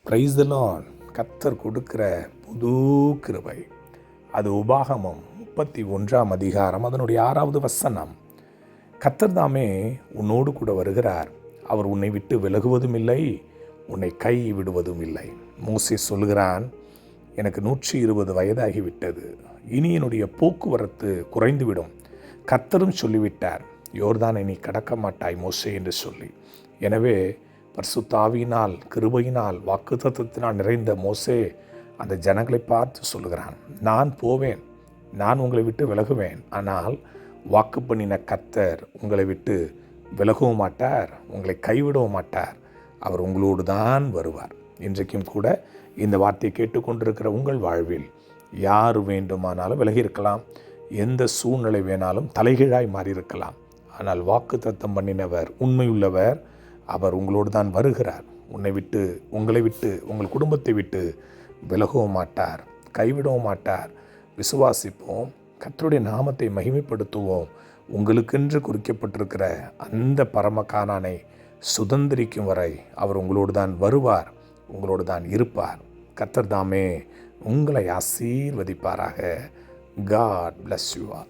Praise the Lord. கர்த்தர் கொடுக்கிற புது கிருபை. அது உபாகமம் 31 அதிகாரம் அதனுடைய 6வது வசனம். கர்த்தர் தாமே உன்னோடு கூட வருகிறார். அவர் உன்னை விட்டு விலகுவதும் இல்லை, உன்னை கை விடுவதும் இல்லை. மோசே சொல்கிறான், எனக்கு 120 வயதாகிவிட்டது, இனி என்னுடைய போக்குவரத்து குறைந்துவிடும். கர்த்தரும் சொல்லிவிட்டார், யோர்தானை நீ கடக்க மாட்டாய் மோசே என்று சொல்லி. எனவே பரிசுத்த ஆவியினால் கிருபையினால் வாக்குத்தத்தத்தினால் நிறைந்த மோசே அந்த ஜனங்களை பார்த்து சொல்லுகிறான், நான் போவேன், நான் உங்களை விட்டு விலகுவேன், ஆனால் வாக்கு பண்ணின கர்த்தர் உங்களை விட்டு விலகவும் மாட்டார், உங்களை கைவிடவும் மாட்டார், அவர் உங்களோடு தான் வருவார். இன்றைக்கும் கூட இந்த வார்த்தையை கேட்டுக்கொண்டிருக்கிற உங்கள் வாழ்வில் யார் வேண்டுமானாலும் விலகி இருக்கலாம், எந்த சூழ்நிலை வேணாலும் தலைகீழாய் மாறியிருக்கலாம். ஆனால் வாக்கு தத்தம் பண்ணினவர் உண்மையுள்ளவர், அவர் உங்களோடு தான் வருகிறார். உங்களை விட்டு உங்கள் குடும்பத்தை விட்டு விலகவும் மாட்டார், கைவிடவும் மாட்டார். விசுவாசிப்போம், கர்த்தருடைய நாமத்தை மகிமைப்படுத்துவோம். உங்களுக்கென்று குறிக்கப்பட்டிருக்கிற அந்த பரம கானானை சுதந்திரிக்கும் வரை அவர் உங்களோடு தான் வருவார், உங்களோடு தான் இருப்பார். கர்த்தர் தாமே உங்களை ஆசீர்வதிப்பாராக. God bless you all.